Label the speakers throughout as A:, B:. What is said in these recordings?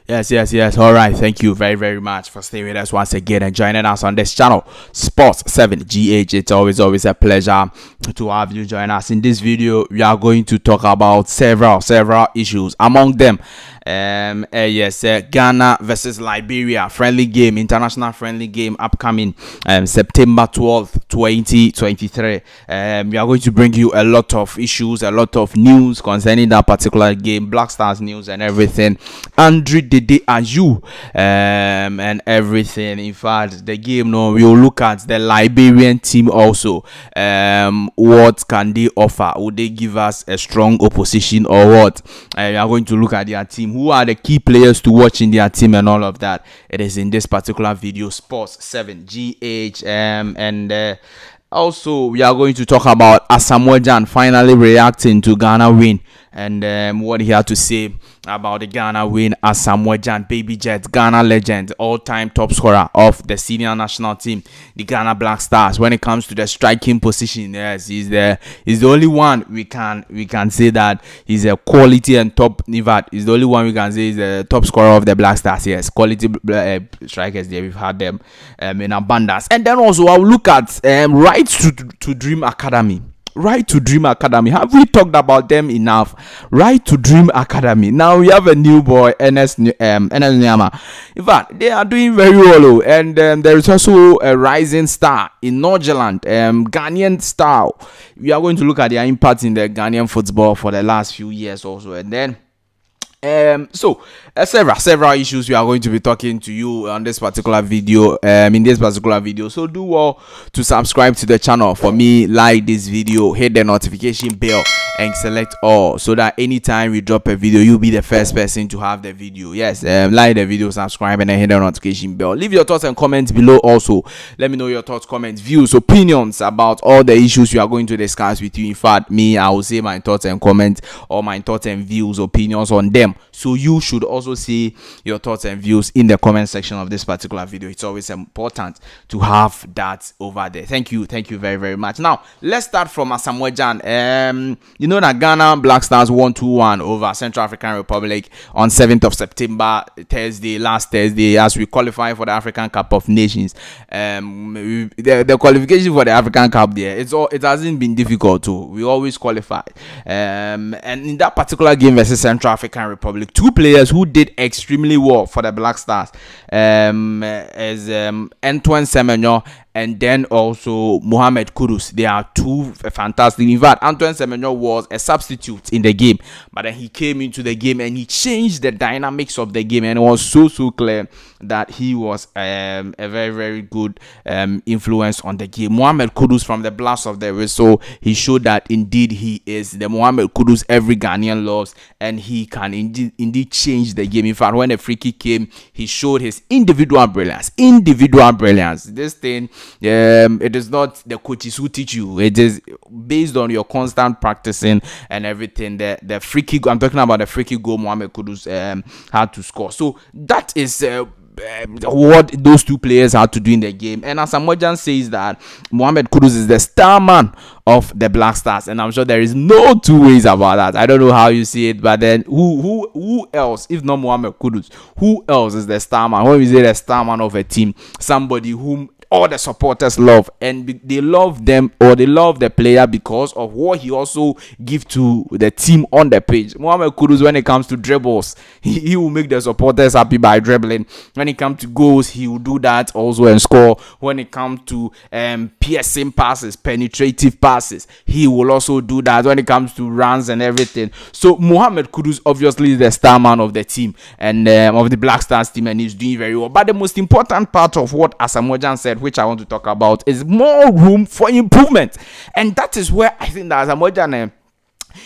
A: Yes. All right. Thank you very, very much for staying with us once again and joining us on this channel, Sports 7 GH. It's always a pleasure to have you join us. In this video, we are going to talk about several issues. Among them, Ghana versus Liberia friendly game, international friendly game, upcoming September 12th, 2023. We are going to bring you a lot of issues, a lot of news concerning that particular game, Black Stars news and everything. Dede, Ayew, and everything. In fact, the game, no, we will look at the Liberian team also. What can they offer? Would they give us a strong opposition or what? We are going to look at their team. Who are the key players to watch in their team and all of that? It is in this particular video, Sports 7 GH, and also we are going to talk about Asamoah finally reacting to Ghana win and what he had to say about the Ghana win. Asamoah, Baby Jet, Ghana legend, all-time top scorer of the senior national team, the Ghana Black Stars. When it comes to the striking position, yes, he's the only one we can say that he's a quality and top. In fact, he's the only one we can say is the top scorer of the Black Stars. Yes, quality strikers there. We've had them in abundance. And then also I'll look at Right to Dream Academy. Right to Dream Academy. Have we talked about them enough? Right to Dream Academy. Now we have a new boy, NS Nyama. In fact, they are doing very well. And there is also a rising star in Norgeland, Ghanaian star. We are going to look at their impact in the Ghanaian football for the last few years also. And then several issues we are going to be talking to you on this particular video, so do well to subscribe to the channel. For me, like this video, hit the notification bell and select all, so that anytime we drop a video, you'll be the first person to have the video. Yes, like the video, subscribe, and then hit the notification bell. Leave your thoughts and comments below also. Let me know your thoughts, comments, views, opinions about all the issues we are going to discuss with you. In fact, me, I will say my thoughts and comments, or my thoughts and views, opinions on them. So you should also see your thoughts and views in the comment section of this particular video. It's always important to have that over there. Thank you very, very much. Now let's start from Asamoah. You know that Ghana Black Stars won 2-1 over Central African Republic on 7th of September, last Thursday, as we qualify for the African Cup of Nations. The qualification for the African Cup there, it hasn't been difficult too. We always qualify. And in that particular game versus Central African Republic, two players who did extremely well for the Black Stars is Antoine Semenyo and then also Mohamed Kudus. They are two fantastic. In fact, Antoine Semenyo was a substitute in the game, but then he came into the game and he changed the dynamics of the game, and it was so clear that he was a very good influence on the game. Mohamed Kudus, from the blast of the whistle, he showed that indeed he is the Mohamed Kudus every Ghanaian loves, and he can indeed change the game. In fact, when a free kick came, he showed his individual brilliance. This thing, it is not the coaches who teach you. It is based on your constant practicing and everything. The free kick, I'm talking about the free kick goal Mohamed Kudus had to score. So that is what those two players had to do in the game. And Asamoah says that Mohamed Kudus is the star man of the Black Stars, and I'm sure there is no two ways about that. I don't know how you see it, but then who else, if not Mohamed Kudus, who else is the star man? When we say the star man of a team, somebody whom all the supporters love, and they love them, or they love the player because of what he also gives to the team on the pitch. Mohamed Kudus, when it comes to dribbles, he will make the supporters happy by dribbling. When it comes to goals, he will do that also and score. When it comes to piercing passes, penetrative passes, he will also do that. When it comes to runs and everything, so Mohamed Kudus obviously is the star man of the team and of the Black Stars team, and he's doing very well. But the most important part of what Asamoah said, which I want to talk about, is more room for improvement. And that is where I think that Asamoah,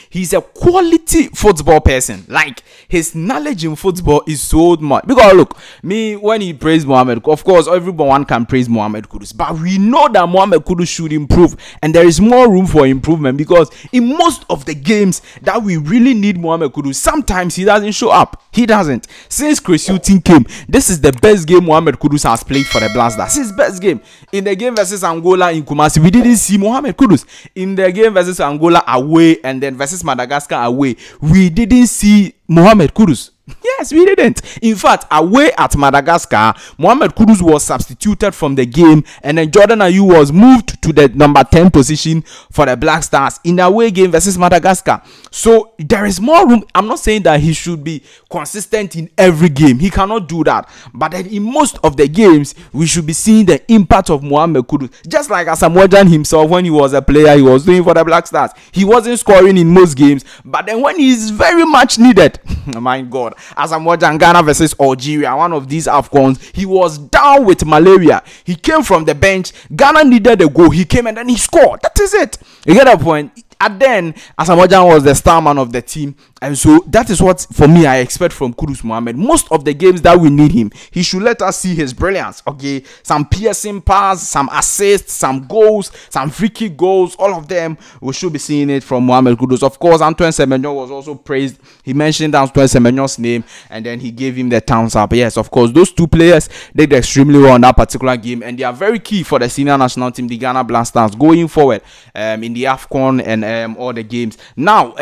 A: he's a quality football person. Like, his knowledge in football is so much. Because look, me, when he praised Mohamed, of course everyone can praise Mohamed Kudus, but we know that Mohamed Kudus should improve, and there is more room for improvement, because in most of the games that we really need Mohamed Kudus, sometimes he doesn't show up. He doesn't. Since Chris Hughton came, this is the best game Mohamed Kudus has played for the Blast. That's his best game. In the game versus Angola in Kumasi, we didn't see Mohamed Kudus. In the game versus Angola away, and then versus Madagascar away, we didn't see Mohamed Kudus. Yes, we didn't. In fact, away at Madagascar, Mohamed Kudus was substituted from the game, and then Jordan Ayew was moved to the number 10 position for the Black Stars in the away game versus Madagascar. So there is more room. I'm not saying that he should be consistent in every game. He cannot do that. But then in most of the games, we should be seeing the impact of Mohamed Kudus. Just like Asamoah himself, when he was a player, he was doing for the Black Stars. He wasn't scoring in most games, but then when he is very much needed, my God, Asamoah Ghana versus Algeria, one of these AFCONs, he was down with malaria. He came from the bench. Ghana needed a goal. He came and then he scored. That is it. You get the point? And then Asamoah was the star man of the team, and so that is what for me I expect from Kudus Mohamed. Most of the games that we need him, he should let us see his brilliance. Okay, some piercing pass, some assists, some goals, some free kick goals, all of them we should be seeing it from Mohamed Kudus. Of course, Antoine Semenyo was also praised. He mentioned Antoine Semenyo's name and then he gave him the thumbs up. Yes, of course, those two players did extremely well in that particular game, and they are very key for the senior national team, the Ghana Black Stars, going forward in the AFCON and all the games. Now,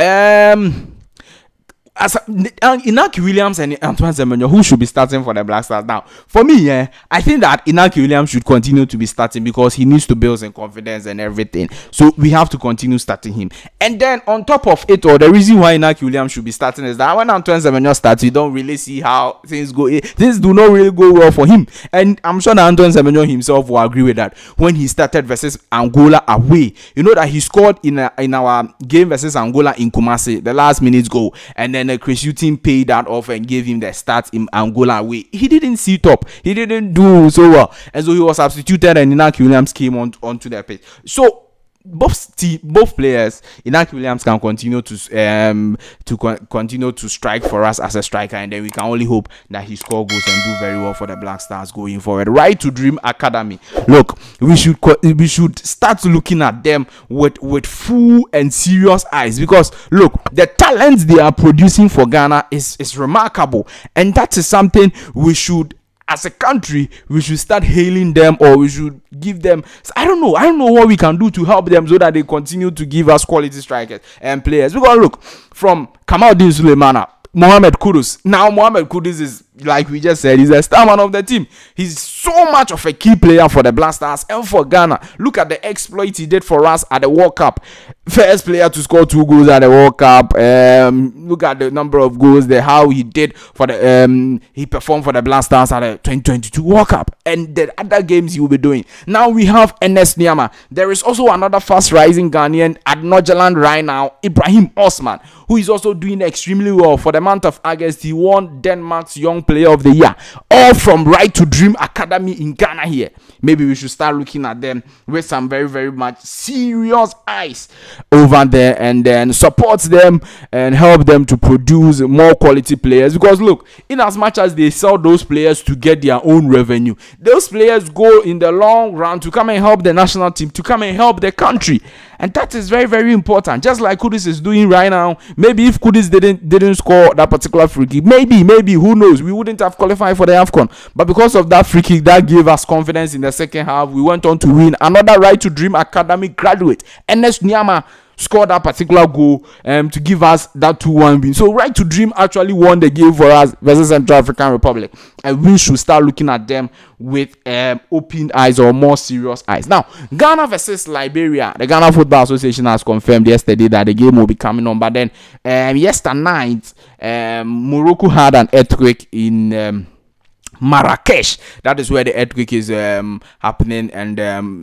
A: as Inaki Williams and Antoine Semenyo, who should be starting for the Black Stars now? For me, I think that Inaki Williams should continue to be starting because he needs to build some confidence and everything. So we have to continue starting him. And then on top of it all, the reason why Inaki Williams should be starting is that when Antoine Semenyo starts, you don't really see how things go. Things do not really go well for him. And I'm sure that Antoine Semenyo himself will agree with that. When he started versus Angola away, you know that he scored in our game versus Angola in Kumasi, the last minute goal, and then Chris Hughton paid that off and gave him the start in Angola away. He didn't sit up. He didn't do so well, and so he was substituted, and Inaki Williams came onto the pitch. So both players, Inaki Williams can continue to continue to strike for us as a striker, and then we can only hope that he score goals and do very well for the Black Stars going forward. Right to Dream Academy. Look, we should start looking at them with full and serious eyes, because look, the talents they are producing for Ghana is remarkable, and that is something we should, as a country, we should start hailing them, or we should give them, I don't know what we can do to help them so that they continue to give us quality strikers and players. Because look, from Kamaldeen Sulemana, Mohamed Kudus. Now Mohamed Kudus is, like we just said, he's a star man of the team. He's so much of a key player for the Black Stars and for Ghana. Look at the exploit he did for us at the World Cup. First player to score 2 goals at the World Cup. Look at the number of goals there, how he did for the he performed for the Black Stars at the 2022 World Cup, and the other games he will be doing. Now we have Ernest Nyama. There is also another fast rising Ghanaian at Nordjylland right now, Ibrahim Osman, who is also doing extremely well. For the month of August, he won Denmark's Young Player of the Year, all from Right to Dream Academy in Ghana here. Maybe we should start looking at them with some very, very much serious eyes over there, and then support them and help them to produce more quality players. Because look, in as much as they sell those players to get their own revenue, those players go in the long run to come and help the national team, to come and help the country, and that is very, very important. Just like Kudus is doing right now. Maybe if Kudus didn't score that particular free kick, maybe who knows, we wouldn't have qualified for the AFCON. But because of that free kick, that gave us confidence in the second half. We went on to win. Another Right to Dream Academy graduate, Ernest Nyama, scored that particular goal to give us that 2-1 win. So Right to Dream actually won the game for us versus Central African Republic, and we should start looking at them with open eyes, or more serious eyes. Now, Ghana versus Liberia, the Ghana Football Association has confirmed yesterday that the game will be coming on. But then yesterday night, Morocco had an earthquake in Marrakesh. That is where the earthquake is happening, and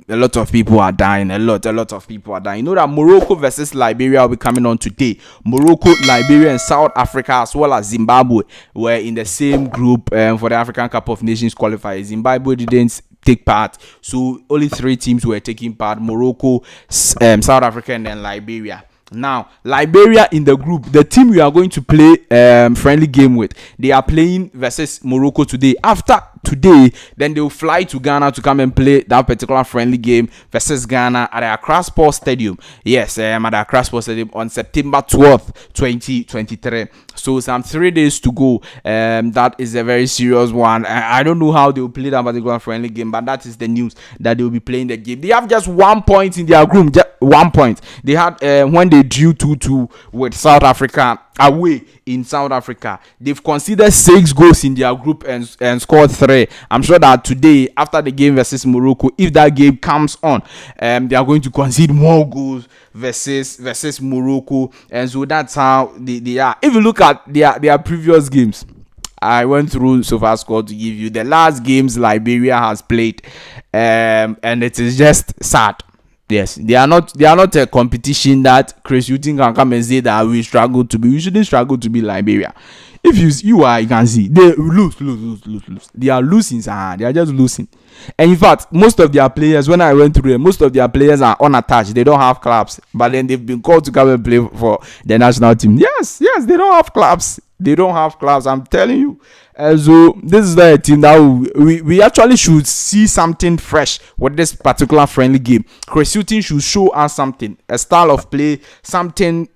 A: a lot of people are dying. A lot of people are dying. You know that Morocco versus Liberia will be coming on today. Morocco, Liberia, and South Africa, as well as Zimbabwe, were in the same group for the African Cup of Nations qualifiers. Zimbabwe didn't take part, so only 3 teams were taking part: Morocco, South Africa, and then Liberia. Now, Liberia in the group, the team we are going to play friendly game with, they are playing versus Morocco today. After today, then they will fly to Ghana to come and play that particular friendly game versus Ghana at the Accra Sports Stadium. Yes, at the Accra Sports Stadium on September 12th, 2023. So some 3 days to go. That is a very serious one. I don't know how they will play that particular friendly game, but that is the news, that they will be playing the game. They have just 1 point in their group. 1 point. They had when they drew 2-2 with South Africa away in South Africa. They've conceded 6 goals in their group and scored 3. I'm sure that today, after the game versus Morocco, if that game comes on, they are going to concede more goals versus Morocco, and so that's how they are. If you look at their previous games, I went through SofaScore to give you the last games Liberia has played, and it is just sad. Yes, they are not a competition that Chris Hughton can come and say that we struggle to be. We shouldn't struggle to be Liberia. If you can see they lose. They are losing, sir. They are just losing. And in fact, most of their players, when I went through them, most of their players are unattached. They don't have clubs, but then they've been called to come and play for the national team. Yes, they don't have clubs. They don't have clubs. I'm telling you. So this is the team that we actually should see something fresh with this particular friendly game. Chris Hughton should show us something, a style of play, something.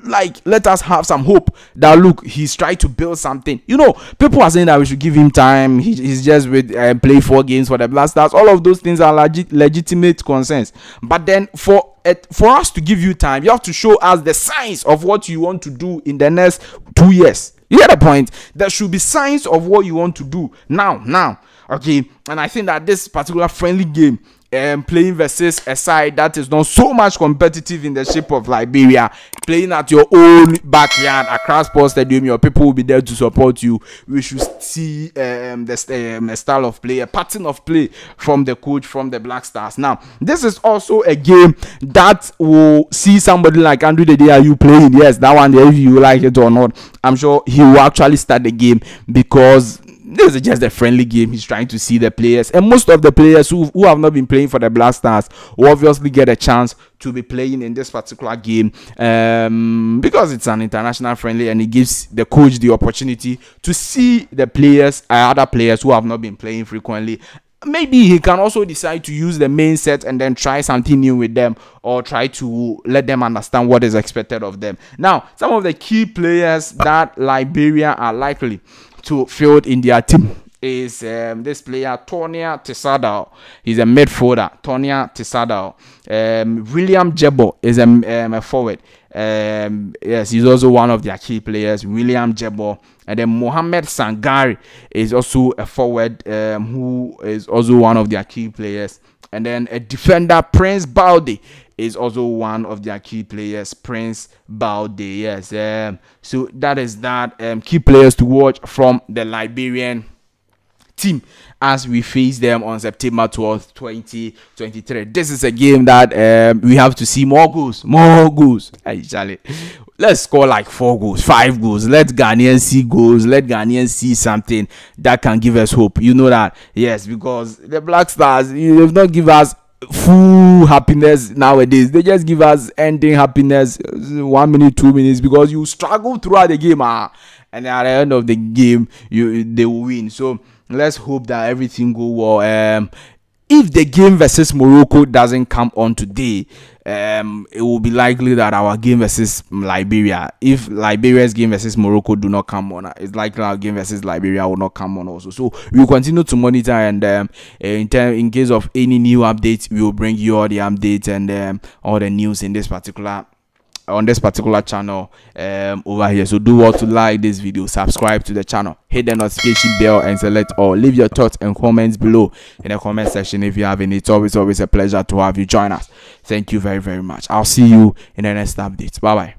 A: Like, let us have some hope that look, he's trying to build something. You know, people are saying that we should give him time. He's just with play 4 games for the Black Stars. All of those things are legitimate concerns. But then for us to give you time, you have to show us the signs of what you want to do in the next 2 years. You get the point? There should be signs of what you want to do now. Okay, and I think that this particular friendly game, playing versus a side that is not so much competitive in the shape of Liberia, playing at your own backyard, Accra Sports Stadium, your people will be there to support you. We should see the style of play, a pattern of play from the coach, from the Black Stars. Now, this is also a game that will see somebody like Andrew Dede Ayew playing. Yes, that one, if you like it or not, I'm sure he will actually start the game, because this is just a friendly game. He's trying to see the players, and most of the players who have not been playing for the Black Stars will obviously get a chance to be playing in this particular game, because it's an international friendly, and it gives the coach the opportunity to see the players, other players who have not been playing frequently. Maybe he can also decide to use the main set and then try something new with them, or try to let them understand what is expected of them. Now, some of the key players that Liberia are likely to field in their team is this player, Tonia Tisadao. He's a midfielder. Tonia Tisadao. William Jebo is a forward. Yes, he's also one of their key players, William Jebo. And then Mohamed Sangari is also a forward, who is also one of their key players. And then a defender, Prince Balde, is also one of their key players. Prince Balde, yes. So that is that. Key players to watch from the Liberian team as we face them on September 12th, 2023. This is a game that we have to see more goals. Actually, let's score like 4 goals, 5 goals. Let Ghanaians see goals. Let Ghanaians see something that can give us hope. You know that, yes, because the Black Stars, they've not give us full happiness nowadays. They just give us ending happiness, 1 minute, 2 minutes, because you struggle throughout the game, and at the end of the game they will win. So let's hope that everything go well. If the game versus Morocco doesn't come on today, it will be likely that our game versus Liberia, if Liberia's game versus Morocco do not come on, it's likely our game versus Liberia will not come on also. So we will continue to monitor, and in case of any new updates, we will bring you all the updates and all the news in this particular channel over here. So do well to like this video, subscribe to the channel, hit the notification bell, and select all. Leave your thoughts and comments below in the comment section if you have any. It's always a pleasure to have you join us. Thank you very much. I'll see you in the next update. Bye bye.